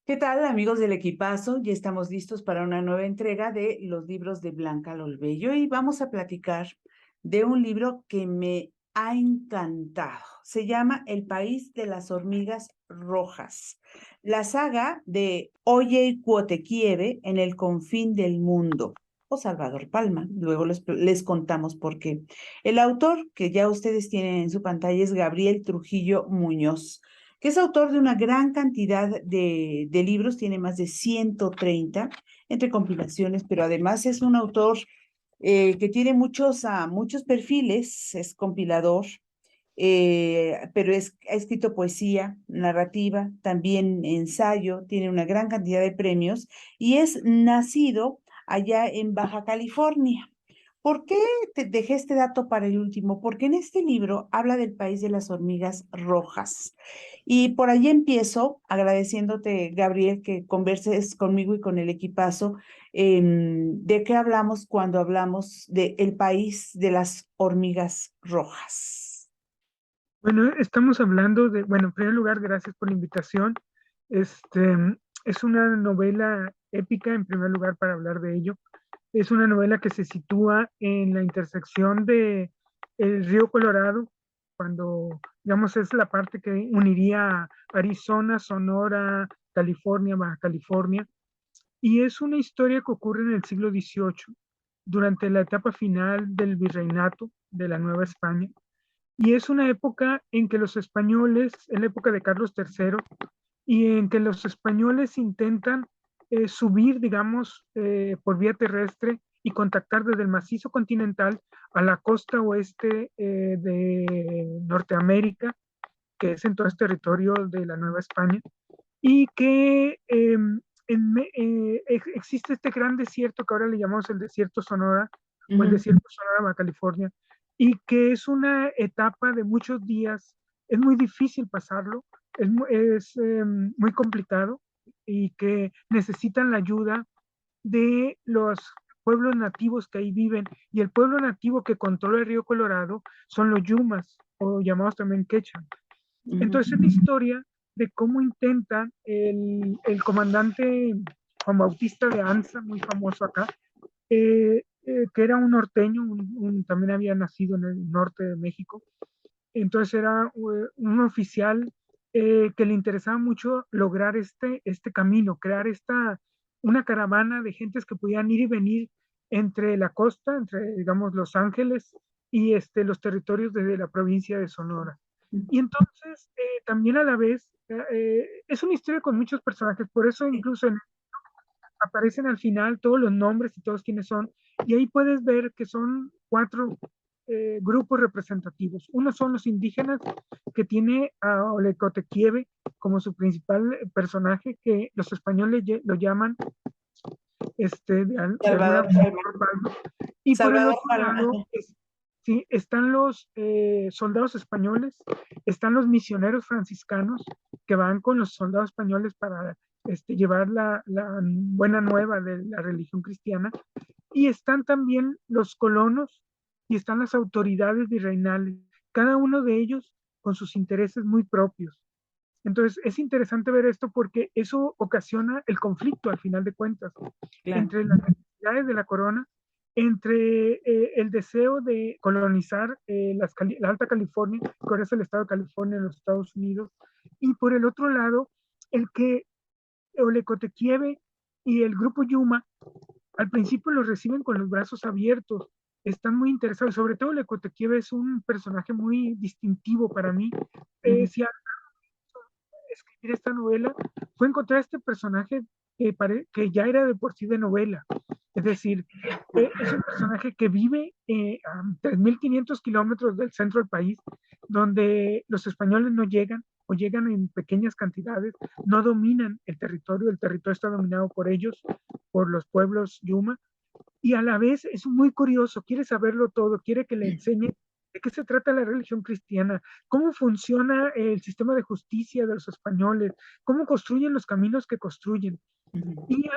¿Qué tal, amigos del equipazo? Ya estamos listos para una nueva entrega de los libros de Blanca Lolbello y vamos a platicar de un libro que me ha encantado. Se llama El país de las hormigas rojas, la saga de Oye Cuotequieve en el confín del mundo, o Salvador Palma. Luego les contamos por qué. El autor que ya ustedes tienen en su pantalla es Gabriel Trujillo Muñoz, que es autor de una gran cantidad de libros, tiene más de 130 entre compilaciones, pero además es un autor que tiene muchos perfiles, es compilador, pero ha escrito poesía, narrativa, también ensayo, tiene una gran cantidad de premios y es nacido allá en Baja California. ¿Por qué te dejé este dato para el último? Porque en este libro habla del país de las hormigas rojas. Y por ahí empiezo agradeciéndote, Gabriel, que converses conmigo y con el equipazo. ¿De qué hablamos cuando hablamos de el país de las hormigas rojas? Bueno, estamos hablando bueno, en primer lugar, gracias por la invitación. Este, es una novela épica, en primer lugar, para hablar de ello. Es una novela que se sitúa en la intersección de el río Colorado, cuando, digamos, es la parte que uniría Arizona, Sonora, California, Baja California. Y es una historia que ocurre en el siglo XVIII, durante la etapa final del virreinato de la Nueva España, y es una época en que los españoles, en la época de Carlos III, y en que los españoles intentan subir, digamos, por vía terrestre y contactar desde el macizo continental a la costa oeste de Norteamérica, que es entonces territorio de la Nueva España, y que existe este gran desierto que ahora le llamamos el desierto Sonora, o el Ujú. desierto Sonora, Baja California, y que es una etapa de muchos días. Es muy difícil pasarlo, es muy complicado, y que necesitan la ayuda de los pueblos nativos que ahí viven. Y el pueblo nativo que controla el río Colorado son los Yumas, o llamados también Quechua. Ujú. Entonces es la historia de cómo intentan el comandante Juan Bautista de Anza, muy famoso acá, que era un norteño, también había nacido en el norte de México. Entonces era un oficial que le interesaba mucho lograr este camino, crear una caravana de gentes que pudieran ir y venir entre la costa, entre, digamos, Los Ángeles y los territorios de la provincia de Sonora. Y entonces, también a la vez, es una historia con muchos personajes, por eso incluso aparecen al final todos los nombres y todos quiénes son, y ahí puedes ver que son cuatro grupos representativos. Uno son los indígenas, que tiene a Olecotequieve como su principal personaje, que los españoles lo llaman de alguna Salvador Palma. forma. Y por el Salvador otro Palma. lado, sí, están los soldados españoles, están los misioneros franciscanos que van con los soldados españoles para llevar la buena nueva de la religión cristiana, y están también los colonos y están las autoridades virreinales, cada uno de ellos con sus intereses muy propios. Entonces es interesante ver esto porque eso ocasiona el conflicto al final de cuentas Claro. entre las necesidades de la corona, entre el deseo de colonizar la Alta California, que ahora es el estado de California en los Estados Unidos, y por el otro lado, el que Olecotequieve y el grupo Yuma al principio los reciben con los brazos abiertos, están muy interesados, sobre todo Olecotequieve es un personaje muy distintivo para mí. Ujú. Si escribir esta novela fue encontrar este personaje que ya era de por sí de novela. Es decir, es un personaje que vive a 3.500 kilómetros del centro del país, donde los españoles no llegan o llegan en pequeñas cantidades, no dominan el territorio está dominado por ellos, por los pueblos Yuma, y a la vez es muy curioso, quiere saberlo todo, quiere que le enseñe de qué se trata la religión cristiana, cómo funciona el sistema de justicia de los españoles, cómo construyen los caminos que construyen. Ujú. Y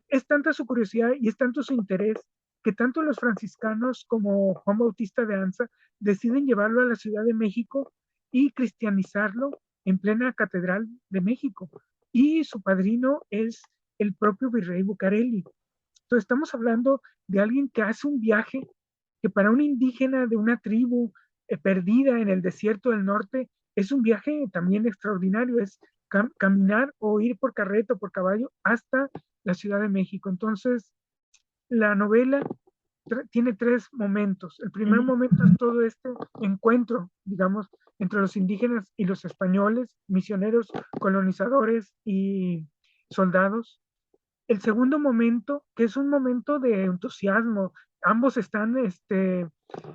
es tanta su curiosidad y es tanto su interés que tanto los franciscanos como Juan Bautista de Anza deciden llevarlo a la Ciudad de México y cristianizarlo en plena Catedral de México. y su padrino es el propio virrey Bucareli. Entonces estamos hablando de alguien que hace un viaje que para un indígena de una tribu perdida en el desierto del norte es un viaje también extraordinario, es caminar o ir por carreta o por caballo hasta la Ciudad de México. Entonces, la novela tiene tres momentos. El primer Ujú. momento es todo este encuentro, digamos, entre los indígenas y los españoles, misioneros, colonizadores y soldados. El segundo momento, que es un momento de entusiasmo, ambos están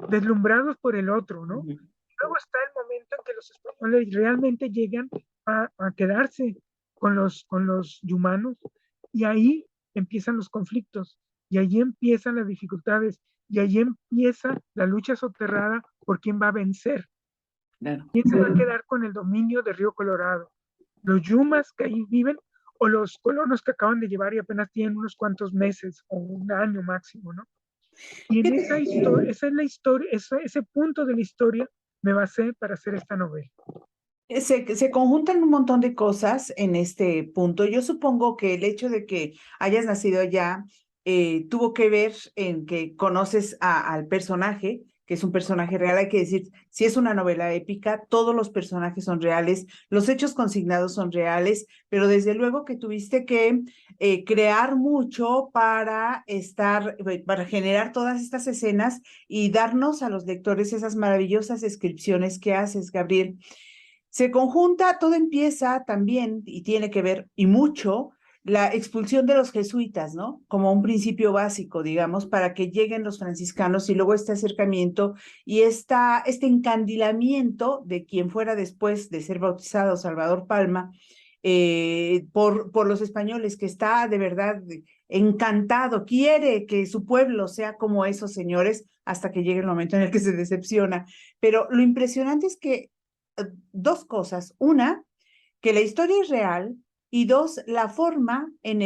deslumbrados por el otro, ¿no? Ujú. Luego está el momento en que los españoles realmente llegan a quedarse con los yumanos y ahí empiezan los conflictos y ahí empiezan las dificultades y ahí empieza la lucha soterrada por quién va a vencer, Claro. quién se va a quedar con el dominio de Río Colorado, los yumas que ahí viven o los colonos que acaban de llevar y apenas tienen unos cuantos meses o un año máximo, ¿no? Y en esa Fíjate, historia, esa es la historia, ese punto de la historia me basé para hacer esta novela. se conjuntan un montón de cosas en este punto. Yo supongo que el hecho de que hayas nacido allá tuvo que ver en que conoces al personaje, que es un personaje real. Hay que decir, si es una novela épica, todos los personajes son reales, los hechos consignados son reales, pero desde luego que tuviste que crear mucho para para generar todas estas escenas y darnos a los lectores esas maravillosas descripciones que haces, Gabriel. Se conjunta, todo empieza también y tiene que ver y mucho la expulsión de los jesuitas, ¿no? Como un principio básico, digamos, para que lleguen los franciscanos y luego este acercamiento y este encandilamiento de quien fuera después de ser bautizado, Salvador Palma, por los españoles, que está de verdad encantado, quiere que su pueblo sea como esos señores hasta que llegue el momento en el que se decepciona. Pero lo impresionante es que dos cosas. Una, que la historia es real y dos, la forma en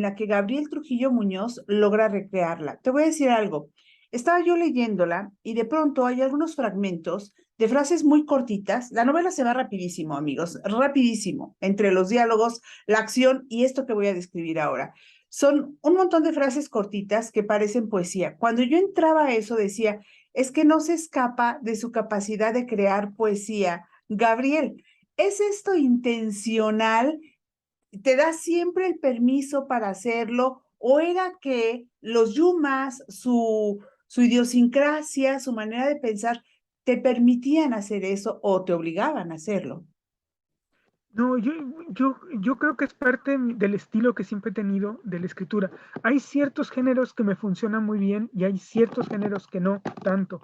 la que Gabriel Trujillo Muñoz logra recrearla. Te voy a decir algo. Estaba yo leyéndola y de pronto hay algunos fragmentos de frases muy cortitas. La novela se va rapidísimo, amigos, rapidísimo, entre los diálogos, la acción y esto que voy a describir ahora. Son un montón de frases cortitas que parecen poesía. Cuando yo entraba a eso decía, es que no se escapa de su capacidad de crear poesía. Gabriel, ¿es esto intencional? ¿Te da siempre el permiso para hacerlo? ¿O era que los yumas, su idiosincrasia, su manera de pensar, te permitían hacer eso o te obligaban a hacerlo? No, yo creo que es parte del estilo que siempre he tenido de la escritura. Hay ciertos géneros que me funcionan muy bien y hay ciertos géneros que no tanto.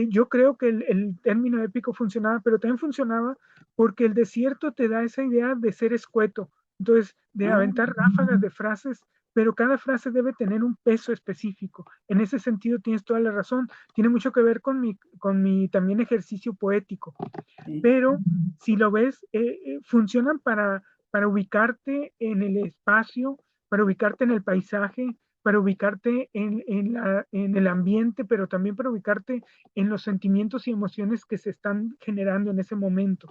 Yo creo que el término épico funcionaba, pero también funcionaba porque el desierto te da esa idea de ser escueto, entonces de Ah, aventar ráfagas de frases, pero cada frase debe tener un peso específico. En ese sentido tienes toda la razón. Tiene mucho que ver con mi también ejercicio poético, sí. pero si lo ves, funcionan para ubicarte en el espacio, para ubicarte en el paisaje, para ubicarte en el ambiente, pero también para ubicarte en los sentimientos y emociones que se están generando en ese momento.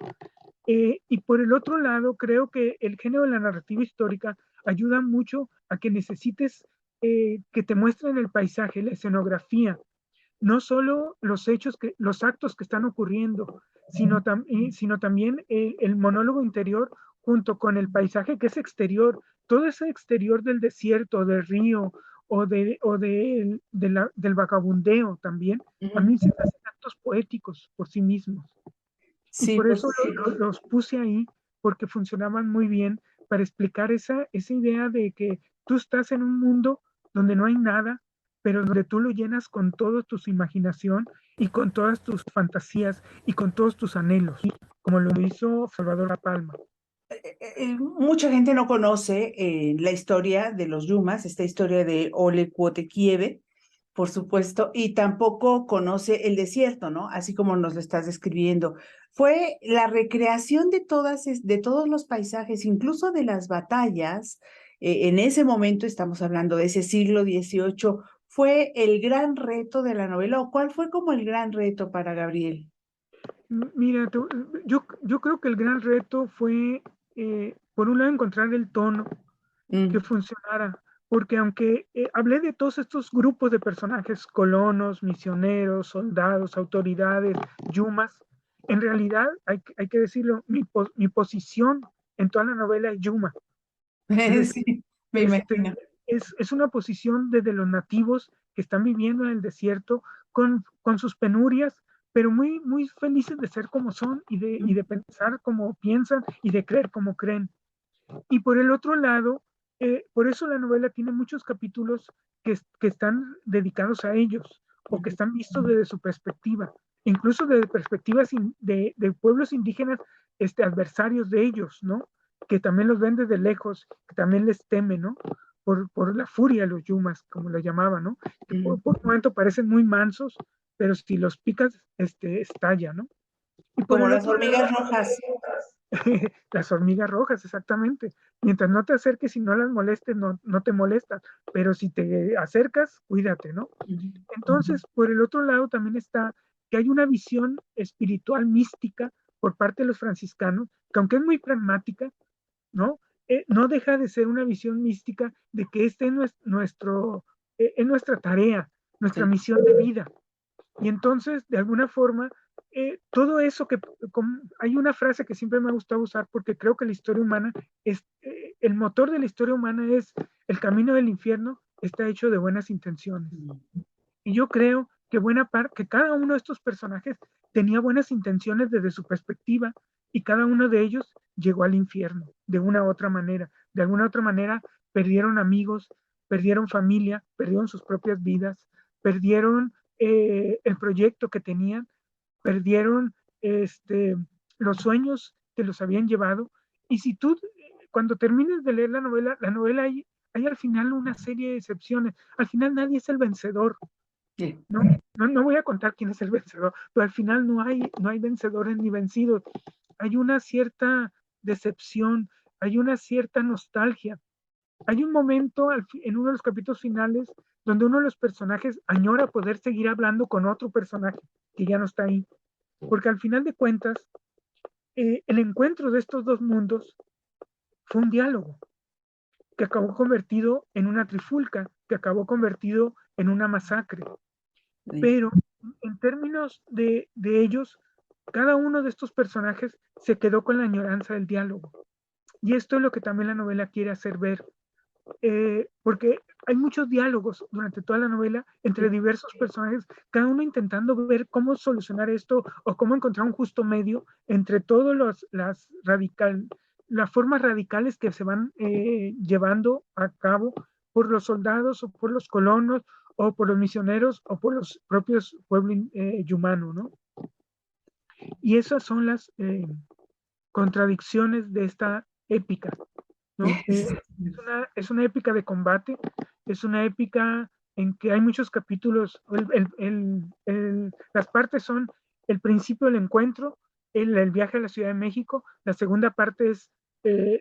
Y por el otro lado, creo que el género de la narrativa histórica ayuda mucho a que necesites que te muestren el paisaje, la escenografía, no solo los hechos, los actos que están ocurriendo, sino también el monólogo interior junto con el paisaje que es exterior, todo ese exterior del desierto, del río del vagabundeo también, a Ujú. mí se me hacen actos poéticos por sí mismos. Y Sí, por eso pues los puse ahí, porque funcionaban muy bien para explicar esa idea de que tú estás en un mundo donde no hay nada, pero donde tú lo llenas con toda tu imaginación y con todas tus fantasías y con todos tus anhelos, como lo hizo Salvador Palma. mucha gente no conoce la historia de los Yumas, esta historia de Ole Kuotekieve, por supuesto, y tampoco conoce el desierto, ¿no? Así como nos lo estás describiendo. Fue la recreación de de todos los paisajes, incluso de las batallas. En ese momento, estamos hablando de ese siglo XVIII, fue el gran reto de la novela, ¿o cuál fue como el gran reto para Gabriel? Mira, yo creo que el gran reto fue por un lado, encontrar el tono que Mm. funcionara, porque aunque hablé de todos estos grupos de personajes, colonos, misioneros, soldados, autoridades, yumas, en realidad, hay que decirlo, mi posición en toda la novela es yuma. Es decir, Sí, me este, imagino. es una posición desde los nativos que están viviendo en el desierto con sus penurias, pero muy, muy felices de ser como son y de pensar como piensan y de creer como creen. Y por el otro lado, por eso la novela tiene muchos capítulos que están dedicados a ellos o que Ujú, están vistos desde su perspectiva, incluso desde perspectivas de pueblos indígenas adversarios de ellos, ¿no? Que también los ven desde lejos, que también les temen, ¿no? Por la furia de los yumas, como lo llamaban, ¿no? Que ujú. por un momento parecen muy mansos, pero si los picas, estalla, ¿no? Y por Como el las otro lado, hormigas rojas. las hormigas rojas, exactamente. Mientras no te acerques y no las molestes, no te molestan. Pero si te acercas, cuídate, ¿no? Ujú. Entonces, por el otro lado también está que hay una visión espiritual mística por parte de los franciscanos, que aunque es muy pragmática, ¿no? No deja de ser una visión mística de que este es es nuestra tarea, nuestra Sí. misión de vida. Y entonces, de alguna forma, todo eso hay una frase que siempre me ha gustado usar porque creo que la historia humana el motor de la historia humana es el camino del infierno está hecho de buenas intenciones. Mm. Y yo creo que que cada uno de estos personajes tenía buenas intenciones desde su perspectiva y cada uno de ellos llegó al infierno de una u otra manera. De alguna u otra manera perdieron amigos, perdieron familia, perdieron sus propias vidas, perdieron el proyecto que tenían, perdieron los sueños que los habían llevado. Y si tú, cuando termines de leer la novela hay al final una serie de excepciones. Al final nadie es el vencedor. Sí. No, no voy a contar quién es el vencedor, pero al final no hay vencedores ni vencidos. Hay una cierta decepción, hay una cierta nostalgia. Hay un momento en uno de los capítulos finales donde uno de los personajes añora poder seguir hablando con otro personaje que ya no está ahí. Porque al final de cuentas, el encuentro de estos dos mundos fue un diálogo que acabó convertido en una trifulca, que acabó convertido en una masacre. Sí. Pero en términos de ellos, cada uno de estos personajes se quedó con la añoranza del diálogo. Y esto es lo que también la novela quiere hacer ver, porque hay muchos diálogos durante toda la novela entre Sí. diversos personajes, cada uno intentando ver cómo solucionar esto o cómo encontrar un justo medio entre todas las formas radicales que se van llevando a cabo por los soldados o por los colonos o por los misioneros o por los propios pueblos yumanos, ¿no? Y esas son las contradicciones de esta épica, ¿no? Es una épica de combate, es una épica en que hay muchos capítulos, las partes son el principio del encuentro, el viaje a la Ciudad de México, la segunda parte es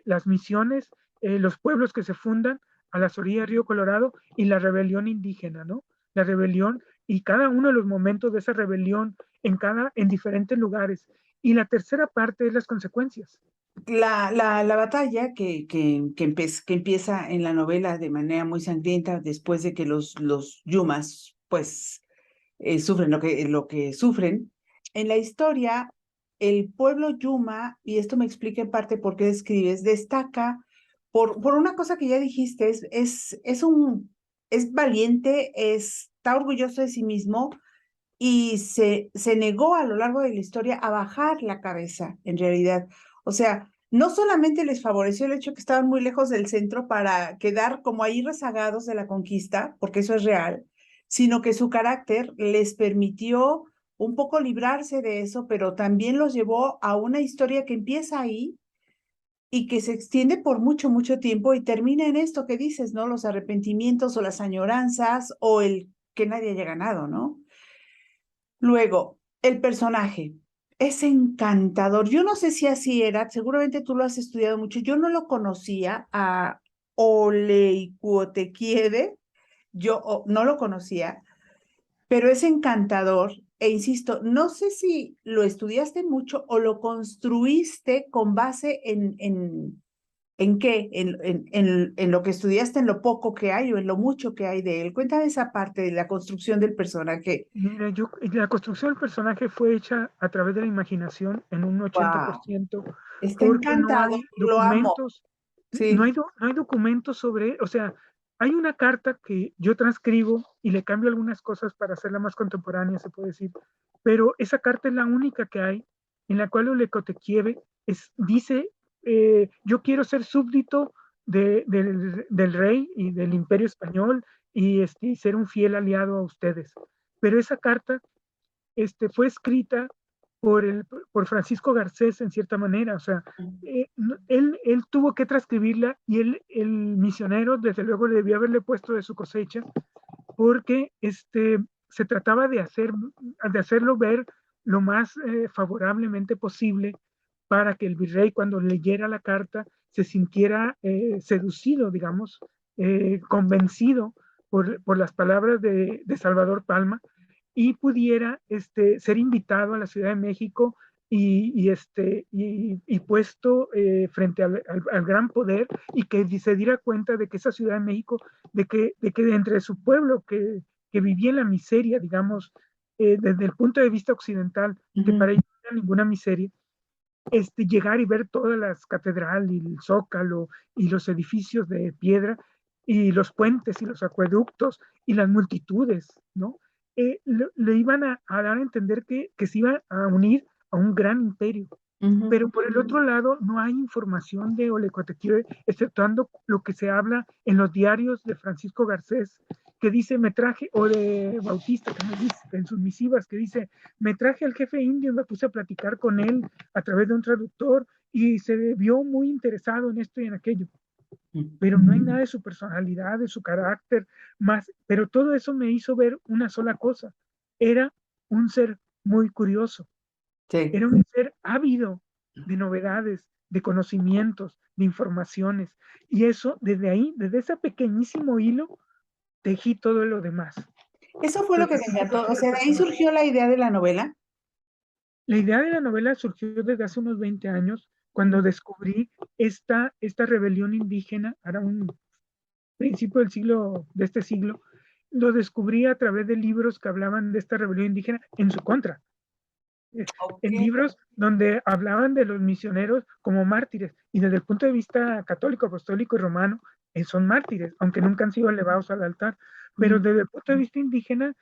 las misiones, los pueblos que se fundan a las orillas del río Colorado y la rebelión indígena, ¿no? La rebelión y cada uno de los momentos de esa rebelión en diferentes lugares. Y la tercera parte es las consecuencias. La batalla que empieza en la novela de manera muy sangrienta después de que los yumas pues sufren lo que sufren. En la historia, el pueblo yuma, y esto me explica en parte por qué escribes, destaca por una cosa que ya dijiste, es valiente, está orgulloso de sí mismo y se negó a lo largo de la historia a bajar la cabeza, en realidad. O sea, no solamente les favoreció el hecho que estaban muy lejos del centro para quedar como ahí rezagados de la conquista, porque eso es real, sino que su carácter les permitió un poco librarse de eso, pero también los llevó a una historia que empieza ahí y que se extiende por mucho, mucho tiempo y termina en esto que dices, ¿no? Los arrepentimientos o las añoranzas o el que nadie haya ganado, ¿no? Luego, el personaje es encantador. Yo no sé si así era, seguramente tú lo has estudiado mucho. Yo no lo conocía a Oleikuotequiede, no lo conocía, pero es encantador. E insisto, no sé si lo estudiaste mucho o lo construiste con base ¿En qué? En lo que estudiaste, en lo poco que hay o en lo mucho que hay de él? Cuéntame esa parte de la construcción del personaje. Mira, la construcción del personaje fue hecha a través de la imaginación en un Wow, 80%, está porque no encantado, hay lo amo. documentos, Sí. no hay documentos sobre, o sea, hay una carta que yo transcribo y le cambio algunas cosas para hacerla más contemporánea, se puede decir, pero esa carta es la única que hay en la cual Olekotekieve dice, yo quiero ser súbdito del rey y del imperio español y ser un fiel aliado a ustedes. Pero esa carta fue escrita por Francisco Garcés en cierta manera, o sea, él tuvo que transcribirla y el misionero desde luego debió haberle puesto de su cosecha porque se trataba de hacerlo ver lo más favorablemente posible para que el virrey cuando leyera la carta se sintiera seducido, digamos, convencido por las palabras de Salvador Palma y pudiera ser invitado a la Ciudad de México y puesto frente al gran poder y que se diera cuenta de que esa Ciudad de México, de que entre su pueblo que vivía en la miseria, digamos, desde el punto de vista occidental, que Ujú, para ellos no era ninguna miseria, llegar y ver todas las catedrales y el zócalo y los edificios de piedra y los puentes y los acueductos y las multitudes, ¿no? Le iban a dar a entender que se iba a unir a un gran imperio. ujú. Pero por el otro lado, no hay información de Olecotequive, exceptuando lo que se habla en los diarios de Francisco Garcés, que dice, me traje, o de Bautista, que dice, en sus misivas, que dice, me traje al jefe indio, me puse a platicar con él a través de un traductor y se vio muy interesado en esto y en aquello. Pero no hay nada de su personalidad, de su carácter, más, pero todo eso me hizo ver una sola cosa. Era un ser muy curioso, Sí. era un ser ávido de novedades, de conocimientos, de informaciones. Y eso, desde ahí, desde ese pequeñísimo hilo, tejí todo lo demás. Eso fue lo que Entonces, me así encantó. O construí el sea, de ahí personaje. surgió la idea de la novela. La idea de la novela surgió desde hace unos 20 años, cuando descubrí esta rebelión indígena, era un principio de este siglo, lo descubrí a través de libros que hablaban de esta rebelión indígena en su contra. Ok. En libros donde hablaban de los misioneros como mártires y desde el punto de vista católico, apostólico y romano, son mártires, aunque nunca han sido elevados al altar, pero Mm, desde el punto de vista indígena,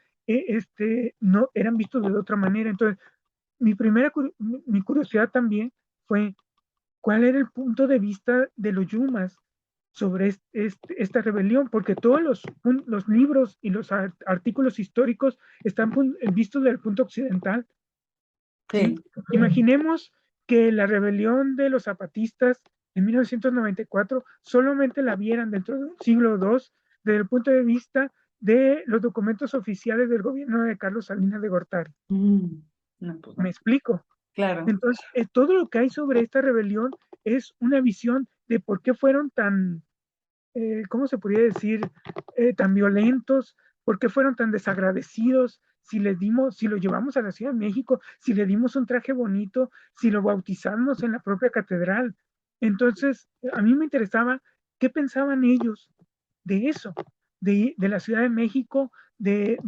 no eran vistos de otra manera. Entonces, mi curiosidad también fue cuál era el punto de vista de los yumas sobre esta rebelión, porque todos los libros y los artículos históricos están vistos desde el punto occidental. ¿Sí? sí. Imaginemos que la rebelión de los zapatistas en 1994 solamente la vieran dentro del siglo II desde el punto de vista de los documentos oficiales del gobierno de Carlos Salinas de Gortari. Mm, no, pues ¿Me no. explico? Claro. Entonces, todo lo que hay sobre esta rebelión es una visión de por qué fueron tan, ¿cómo se podría decir? Tan violentos, por qué fueron tan desagradecidos, si lo llevamos a la Ciudad de México, si le dimos un traje bonito, si lo bautizamos en la propia catedral. Entonces, a mí me interesaba qué pensaban ellos de eso, de la Ciudad de México, de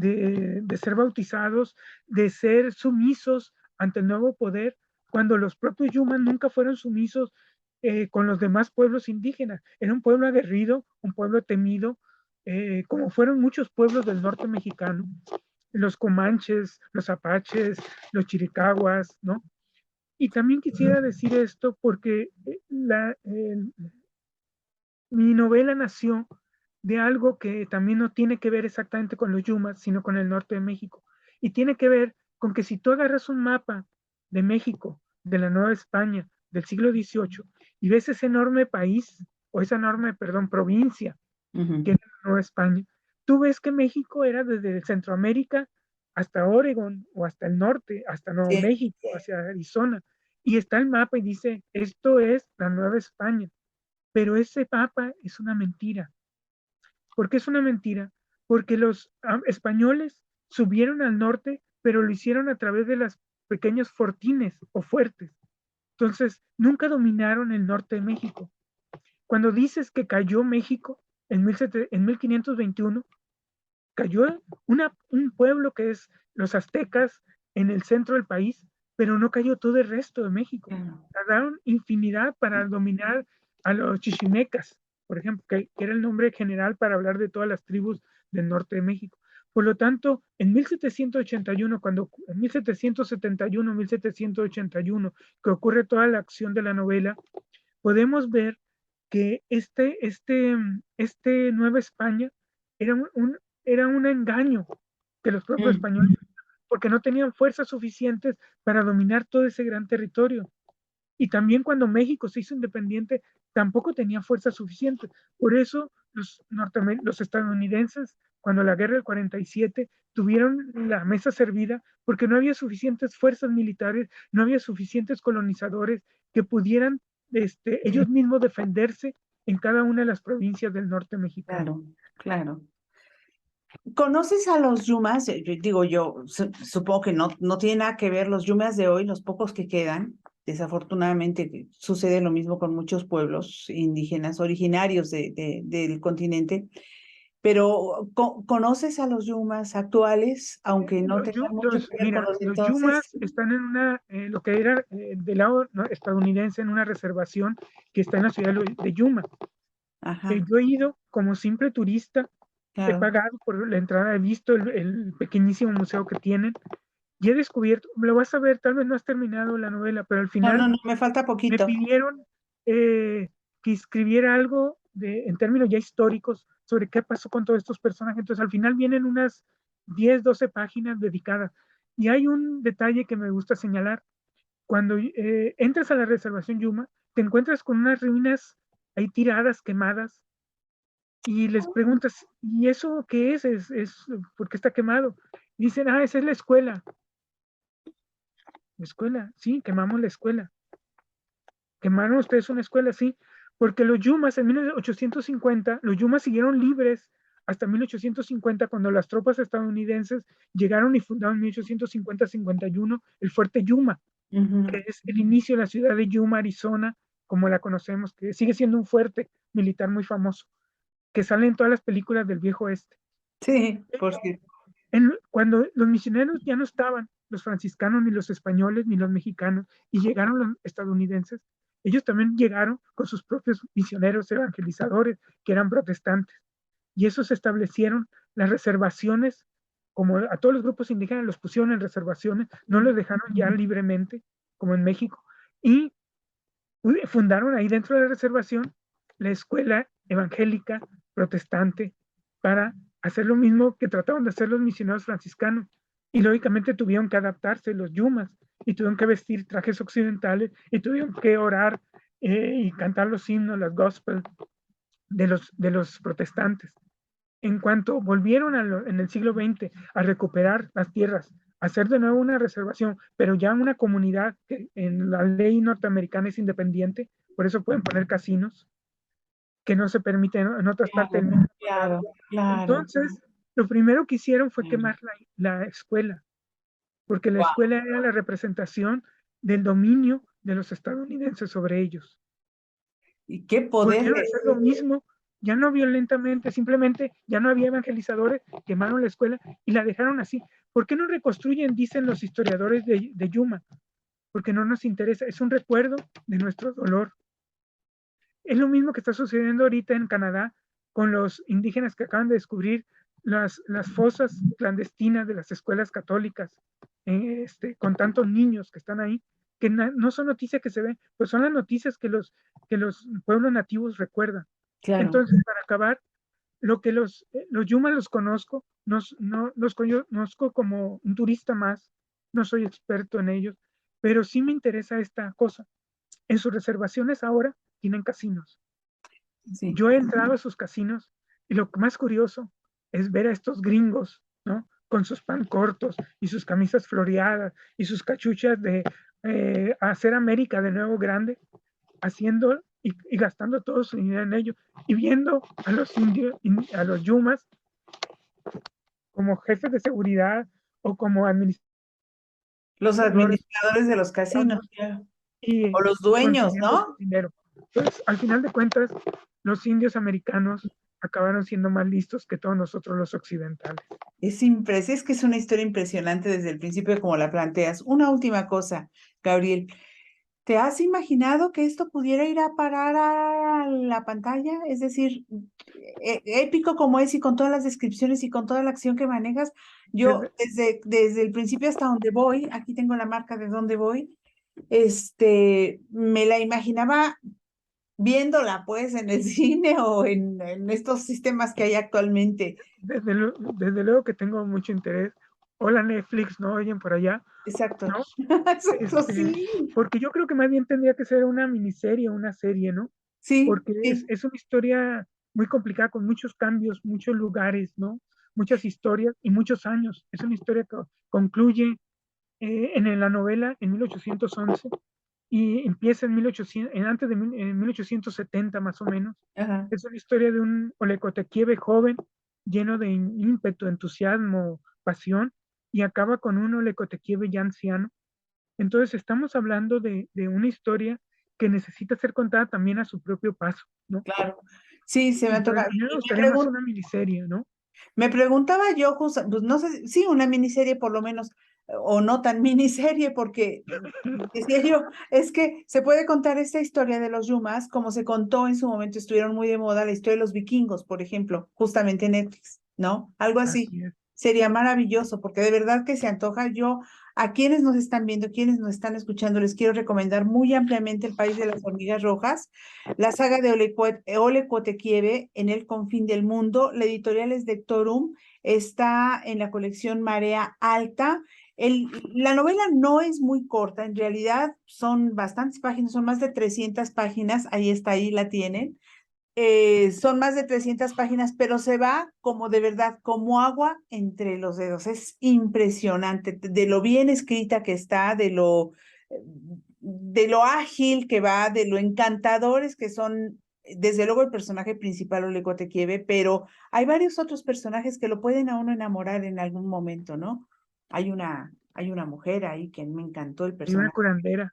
ser bautizados, de ser sumisos ante el nuevo poder, cuando los propios Yumas nunca fueron sumisos con los demás pueblos indígenas. Era un pueblo aguerrido, un pueblo temido, como fueron muchos pueblos del norte mexicano, los comanches, los apaches, los chiricahuas, ¿no? Y también quisiera decir esto porque mi novela nació de algo que también no tiene que ver exactamente con los Yumas, sino con el norte de México. Y tiene que ver con que si tú agarras un mapa de México, de la Nueva España, del siglo XVIII, y ves ese enorme país, o esa enorme, perdón, provincia, que Ujú. era la Nueva España, tú ves que México era desde Centroamérica hasta Oregon, o hasta el norte, hasta Nuevo Sí. México, hacia Arizona. Y está el mapa y dice, esto es la Nueva España. Pero ese mapa es una mentira. ¿Por qué es una mentira? Porque los españoles subieron al norte, pero lo hicieron a través de las pequeños fortines o fuertes. Entonces, nunca dominaron el norte de México. cuando dices que cayó México en 1521, cayó un pueblo que es los aztecas en el centro del país, pero no cayó todo el resto de México. Claro. Tardaron infinidad para dominar a los chichimecas, por ejemplo, que era el nombre general para hablar de todas las tribus del norte de México. Por lo tanto, en 1781, en 1771, 1781, que ocurre toda la acción de la novela, podemos ver que este Nueva España era era un engaño de los propios Mm, españoles, porque no tenían fuerzas suficientes para dominar todo ese gran territorio. Y también cuando México se hizo independiente, tampoco tenía fuerzas suficientes. Por eso los estadounidenses, cuando la guerra del 47, tuvieron la mesa servida porque no había suficientes fuerzas militares, no había suficientes colonizadores que pudieran ellos mismos defenderse en cada una de las provincias del norte mexicano. claro, claro. ¿Conoces a los yumas? Yo supongo que no tiene nada que ver los yumas de hoy, los pocos que quedan. Desafortunadamente sucede lo mismo con muchos pueblos indígenas originarios del continente. Pero ¿conoces a los yumas actuales, aunque no tengan mucho que ver con Mira, los de los entonces? Yumas están en lo que era del lado, ¿no?, estadounidense, en una reservación que está en la ciudad de Yuma. Ajá, Yo he ido como simple turista, he claro. pagado por la entrada, he visto el pequeñísimo museo que tienen y he descubierto, lo vas a ver, tal vez no has terminado la novela, pero al No, final me falta me poquito. pidieron que escribiera algo en términos ya históricos sobre qué pasó con todos estos personajes. Entonces, al final vienen unas 10, 12 páginas dedicadas. Y hay un detalle que me gusta señalar. Cuando entras a la reservación Yuma, te encuentras con unas ruinas ahí tiradas, quemadas, y les preguntas, ¿y eso qué es? ¿Por qué está quemado? Y dicen, esa es la escuela. La escuela, sí, quemamos la escuela. ¿Quemaron ustedes una escuela? Sí, porque los Yumas en 1850, los Yumas siguieron libres hasta 1850, cuando las tropas estadounidenses llegaron y fundaron en 1850-51 el fuerte Yuma, que Ujú. es el inicio de la ciudad de Yuma, Arizona, como la conocemos, que sigue siendo un fuerte militar muy famoso, que sale en todas las películas del viejo oeste. Sí, por cierto. Cuando los misioneros ya no estaban, los franciscanos, ni los españoles, ni los mexicanos, y llegaron los estadounidenses, ellos también llegaron con sus propios misioneros evangelizadores, que eran protestantes. Y esos establecieron las reservaciones, como a todos los grupos indígenas los pusieron en reservaciones, no los dejaron ya libremente, como en México, y fundaron ahí dentro de la reservación la escuela evangélica protestante para hacer lo mismo que trataron de hacer los misioneros franciscanos. Y lógicamente tuvieron que adaptarse los yumas y tuvieron que vestir trajes occidentales y tuvieron que orar y cantar los himnos, las gospel de los protestantes. En cuanto volvieron en el siglo XX a recuperar las tierras, a hacer de nuevo una reservación, pero ya una comunidad que en la ley norteamericana es independiente, por eso pueden poner casinos, que no se permiten en otras partes del Claro, mundo. claro, claro. Entonces, lo primero que hicieron fue quemar la escuela, porque la Wow. escuela era la representación del dominio de los estadounidenses sobre ellos. ¿Y qué poder Volvieron a hacer lo mismo, ya no violentamente, simplemente ya no había evangelizadores, quemaron la escuela y la dejaron así. ¿Por qué no reconstruyen? Dicen los historiadores de Yuma, porque no nos interesa, es un recuerdo de nuestro dolor. Es lo mismo que está sucediendo ahorita en Canadá con los indígenas que acaban de descubrir las fosas clandestinas de las escuelas católicas, con tantos niños que están ahí, que no son noticias que se ven, pues son las noticias que los pueblos nativos recuerdan. Claro. Entonces, para acabar, lo que los Yumas los conozco, no, los conozco como un turista más, no soy experto en ellos, pero sí me interesa esta cosa. En sus reservaciones ahora tienen casinos. Sí. Yo he entrado a sus casinos y lo más curioso es ver a estos gringos, ¿no? Con sus pan cortos y sus camisas floreadas y sus cachuchas de hacer América de nuevo grande, haciendo y gastando todo su dinero en ello y viendo a los indios, a los yumas como jefes de seguridad o como Los administradores administradores de los casinos, claro. y O los dueños, consiguiendo ¿no? su dinero. Pues al final de cuentas, los indios americanos acabaron siendo más listos que todos nosotros los occidentales. Es que es una historia impresionante desde el principio como la planteas. Una última cosa, Gabriel. ¿Te has imaginado que esto pudiera ir a parar a la pantalla? Es decir, épico como es y con todas las descripciones y con toda la acción que manejas, yo Desde, desde el principio hasta donde voy, aquí tengo la marca de dónde voy, me la imaginaba viéndola pues en el cine o en estos sistemas que hay actualmente. desde luego que tengo mucho interés. Hola Netflix, ¿no? Oyen por allá, Exacto, ¿no? exacto, Este, sí, porque yo creo que más bien tendría que ser una miniserie, una serie, ¿no? sí, Porque sí, es una historia muy complicada, con muchos cambios, muchos lugares, ¿no? Muchas historias y muchos años. Es una historia que concluye en la novela en 1811 y empieza en 1800, en 1870 más o menos. ajá, Es una historia de un Olekotequiebe joven, lleno de ímpetu, entusiasmo, pasión, y acaba con un Olekotequiebe ya anciano. Entonces estamos hablando de una historia que necesita ser contada también a su propio paso, ¿no? claro. Sí, se me Entonces, antoja. a mí me Y gustaría más una miniserie, ¿no? me preguntaba yo, pues no sé, sí, una miniserie por lo menos, o no tan miniserie, porque decía yo, es que se puede contar esta historia de los Yumas como se contó en su momento, estuvieron muy de moda la historia de los vikingos, por ejemplo, justamente en Netflix, ¿no? Algo así. Así es. Sería maravilloso, porque de verdad que se antoja. Yo, a quienes nos están viendo, quienes nos están escuchando, les quiero recomendar muy ampliamente El País de las Hormigas Rojas, la saga de Ole Kotekieve, En el Confín del Mundo. La editorial es de Torum, está en la colección Marea Alta. La novela no es muy corta, en realidad son bastantes páginas, son más de 300 páginas, ahí está, ahí la tienen. Son más de 300 páginas, pero se va como de verdad, como agua entre los dedos. Es impresionante de lo bien escrita que está, de lo ágil que va, de lo encantadores que son. Desde luego el personaje principal, Oleg Otekieve, pero hay varios otros personajes que lo pueden a uno enamorar en algún momento, ¿no? Hay una mujer ahí que me encantó el Hay una personaje. curandera.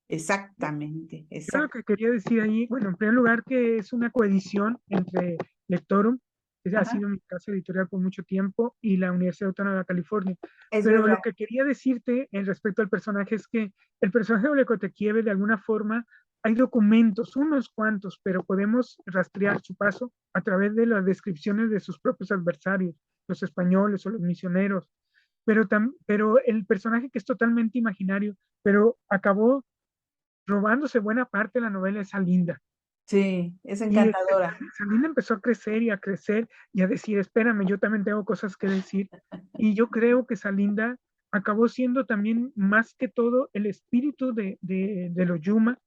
Exactamente, Yo lo exacto. que quería decir ahí, bueno, en primer lugar que es una coedición entre Lectorum, que ha Ajá, sido mi casa editorial por mucho tiempo, y la Universidad Autónoma de California. es Pero lo verdad. que quería decirte en respecto al personaje es que el personaje de Olekotekieve, de alguna forma, hay documentos, unos cuantos, pero podemos rastrear su paso a través de las descripciones de sus propios adversarios, los españoles o los misioneros. Pero el personaje que es totalmente imaginario, pero acabó robándose buena parte de la novela es Salinda. Sí, es Y encantadora. Salinda empezó a crecer y a decir, espérame, yo también tengo cosas que decir. Y yo creo que Salinda acabó siendo también más que todo el espíritu de los Yuma,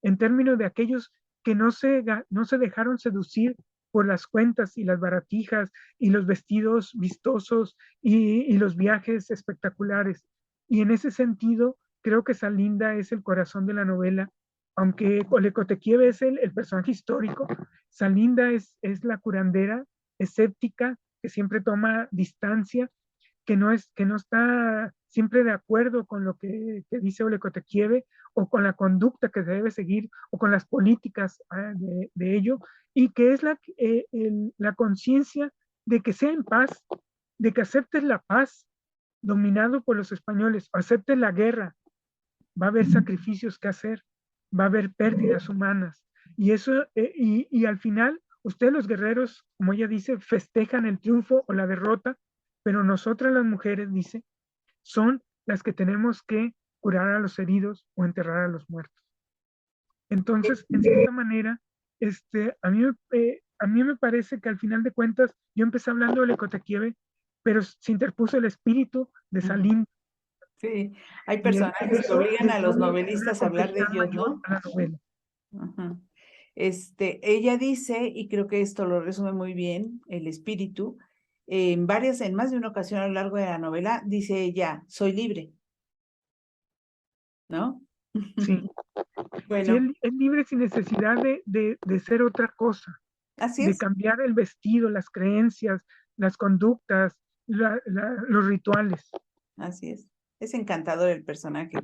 en términos de aquellos que no se dejaron seducir por las cuentas y las baratijas y los vestidos vistosos y los viajes espectaculares. Y en ese sentido, creo que Salinda es el corazón de la novela, aunque Olekotekieve es el personaje histórico. Salinda es la curandera escéptica que siempre toma distancia, que no está siempre de acuerdo con lo que dice Olekotekieve o con la conducta que se debe seguir o con las políticas de ello, y que es la conciencia de que sea en paz, de que aceptes la paz dominado por los españoles, aceptes la guerra, va a haber sacrificios que hacer, va a haber pérdidas humanas. Y eso, y al final, ustedes los guerreros, como ella dice, festejan el triunfo o la derrota, pero nosotras las mujeres, dice, son las que tenemos que curar a los heridos o enterrar a los muertos. Entonces, en cierta manera, a mí me parece que al final de cuentas, yo empecé hablando de Lecotequieve, pero se interpuso el espíritu de Ujú. Salim Sí, hay y personajes que eso obligan le a dio los una novelistas a hablar de complejidad ellos, mayor ¿no? a la novela. Ajá. Ella dice, y creo que esto lo resume muy bien, el espíritu, en más de una ocasión a lo largo de la novela, dice ella, soy libre, ¿no? Sí, sí, Bueno, es libre sin necesidad de ser otra cosa, así de es, cambiar el vestido, las creencias, las conductas, los rituales. así es. Es encantador el personaje.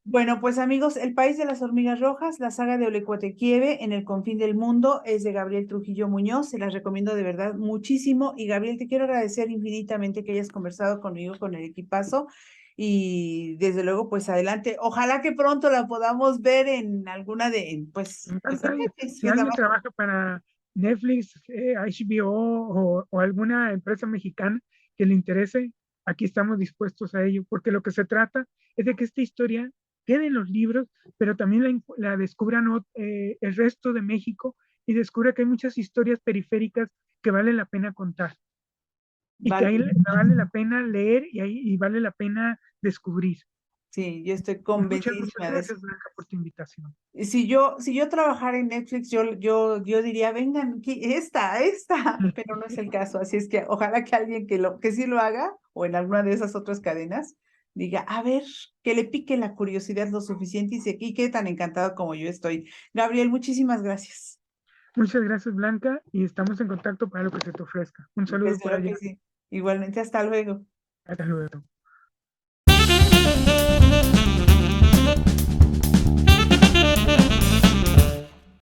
Bueno, pues amigos, El País de las Hormigas Rojas, la saga de Olecguatequieve en el confín del mundo es de Gabriel Trujillo Muñoz, se las recomiendo de verdad muchísimo y Gabriel, te quiero agradecer infinitamente que hayas conversado conmigo, con el equipazo y desde luego pues adelante, ojalá que pronto la podamos ver en alguna de, Me pues en encanta. Netflix, Si que es la alguien más... trabaja para Netflix, HBO o alguna empresa mexicana que le interese, aquí estamos dispuestos a ello, porque lo que se trata es de que esta historia quede en los libros, pero también la descubran el resto de México y descubra que hay muchas historias periféricas que vale la pena contar y que Vale, ahí vale la pena leer y vale la pena descubrir. sí, yo estoy Muchas convencidísima de eso. gracias, Blanca, por tu invitación. Si yo trabajara en Netflix, yo diría, vengan, esta, pero no es el caso. Así es que ojalá que alguien que sí lo haga, o en alguna de esas otras cadenas, diga, a ver, que le pique la curiosidad lo suficiente y se aquí quede tan encantado como yo estoy. Gabriel, muchísimas gracias. Muchas gracias, Blanca, y estamos en contacto para lo que se te ofrezca. Un saludo Desde por luego allá. que sí. Igualmente, hasta luego. Hasta luego.